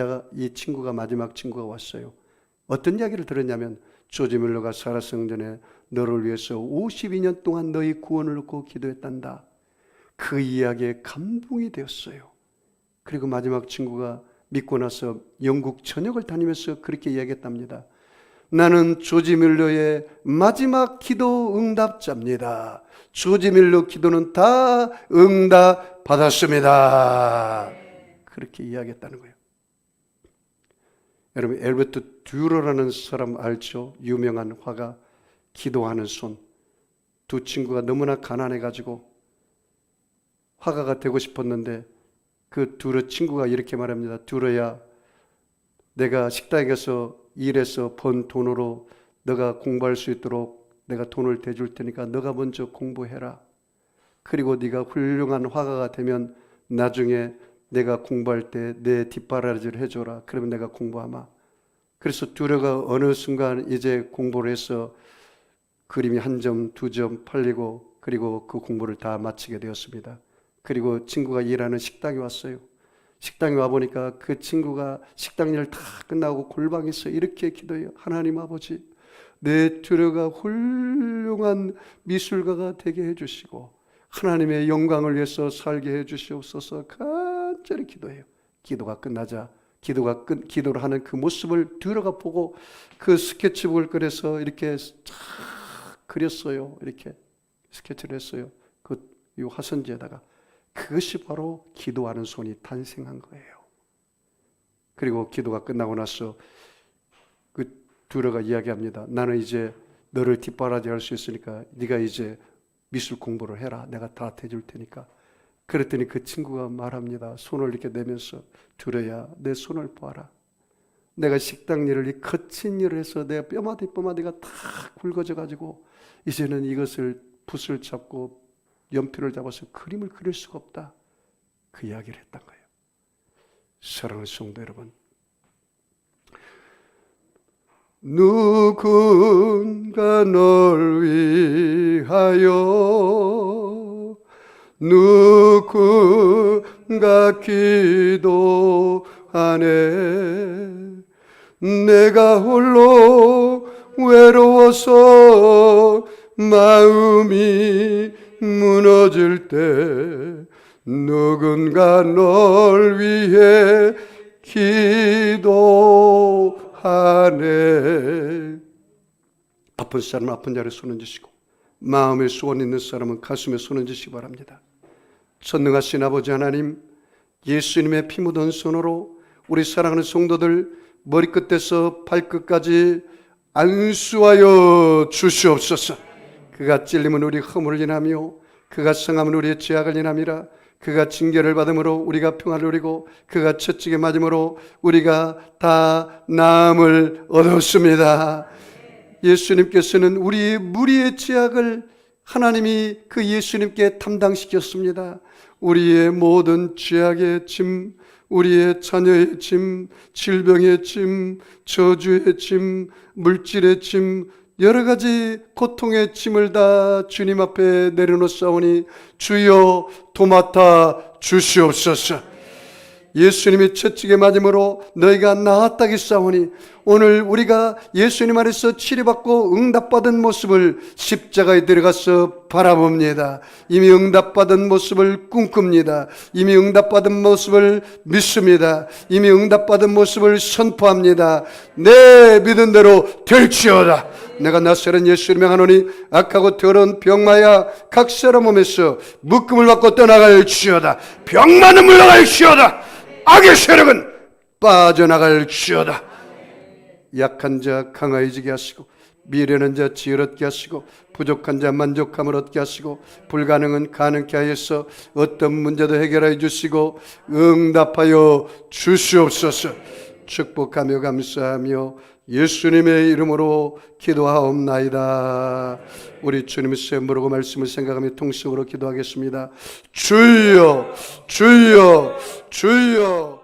친구가 마지막 친구가 왔어요. 어떤 이야기를 들었냐면 조지 뮬러가 살아생전에 너를 위해서 52년 동안 너희 구원을 놓고 기도했단다. 그 이야기에 감동이 되었어요. 그리고 마지막 친구가 믿고 나서 영국 전역을 다니면서 그렇게 이야기했답니다. 나는 조지 뮬러의 마지막 기도 응답자입니다. 조지 뮬러 기도는 다 응답 받았습니다. 그렇게 이야기했다는 거예요. 여러분, 엘베르트 듀러라는 사람 알죠? 유명한 화가, 기도하는 손. 두 친구가 너무나 가난해가지고 화가가 되고 싶었는데 그 듀러 친구가 이렇게 말합니다. 듀러야, 내가 식당에 가서 일해서 번 돈으로 너가 공부할 수 있도록 내가 돈을 대줄 테니까 너가 먼저 공부해라. 그리고 네가 훌륭한 화가가 되면 나중에 내가 공부할 때 내 뒷바라지를 해줘라. 그러면 내가 공부하마. 그래서 듀러가 어느 순간 이제 공부를 해서 그림이 1점, 2점 팔리고, 그리고 그 공부를 다 마치게 되었습니다. 그리고 친구가 일하는 식당에 왔어요. 식당에 와보니까 그 친구가 식당 일 다 끝나고 골방에서 이렇게 기도해요. 하나님 아버지, 내 듀러가 훌륭한 미술가가 되게 해주시고 하나님의 영광을 위해서 살게 해주시옵소서. 간절히 기도해요. 기도가 끝나자 기도를 하는 그 모습을 듀러가 보고 그 스케치북을 꺼내서 이렇게 쫙 그렸어요. 이렇게 스케치를 했어요. 이 화선지에다가. 그것이 바로 기도하는 손이 탄생한 거예요. 그리고 기도가 끝나고 나서 그 듀러가 이야기합니다. 나는 이제 너를 뒷바라지 할 수 있으니까 네가 이제 미술 공부를 해라. 내가 다 대줄 테니까. 그랬더니 그 친구가 말합니다. 손을 이렇게 내면서, 듀러야, 내 손을 봐라. 내가 식당 일을, 이 거친 일을 해서 내 뼈마디가 다 굵어져 가지고 이제는 이것을 붓을 잡고 연필을 잡아서 그림을 그릴 수가 없다. 그 이야기를 했던 거예요. 사랑하는 성도 여러분, 누군가 널 위하여 누군가 기도하네. 내가 홀로 외로워서 마음이 무너질 때 누군가 널 위해 기도하네. 아픈 사람은 아픈 자리에 손 얹으시고, 마음에 소원 있는 사람은 가슴에 손 얹으시기 바랍니다. 전능하신 아버지 하나님, 예수님의 피 묻은 손으로 우리 사랑하는 성도들 머리끝에서 발끝까지 안수하여 주시옵소서. 그가 찔림은 우리 허물을 인하며 그가 상함은 우리의 죄악을 인함이라. 그가 징계를 받음으로 우리가 평화를 누리고 그가 채찍에 맞음으로 우리가 다 나음을 얻었습니다. 예수님께서는 우리의 무리의 죄악을 하나님이 그 예수님께 담당시켰습니다. 우리의 모든 죄악의 짐, 우리의 자녀의 짐, 질병의 짐, 저주의 짐, 물질의 짐, 여러 가지 고통의 짐을 다 주님 앞에 내려놓사오니 주여 도맡아 주시옵소서. 예수님이 채찍에 맞음으로 너희가 나았다기싸우니 오늘 우리가 예수님 안에서 치료받고 응답받은 모습을 십자가에 들어가서 바라봅니다. 이미 응답받은 모습을 꿈꿉니다. 이미 응답받은 모습을 믿습니다. 이미 응답받은 모습을 선포합니다. 내 믿은 대로 될지어다. 내가 나사렛 예수를 명하노니 악하고 더러운 병마야 각 사람 몸에서 묶음을 받고 떠나갈지어다. 병마는 물러갈지어다. 악의 세력은 빠져나갈지어다. 약한 자 강하여지게 하시고 미련한 자 지혜를 얻게 하시고 부족한 자 만족함을 얻게 하시고 불가능은 가능케 하여서 어떤 문제도 해결하여 주시고 응답하여 주시옵소서. 축복하며 감사하며 예수님의 이름으로 기도하옵나이다. 우리 주님의 시험 부르고 말씀을 생각하며 통성으로 기도하겠습니다. 주여 주여 주여.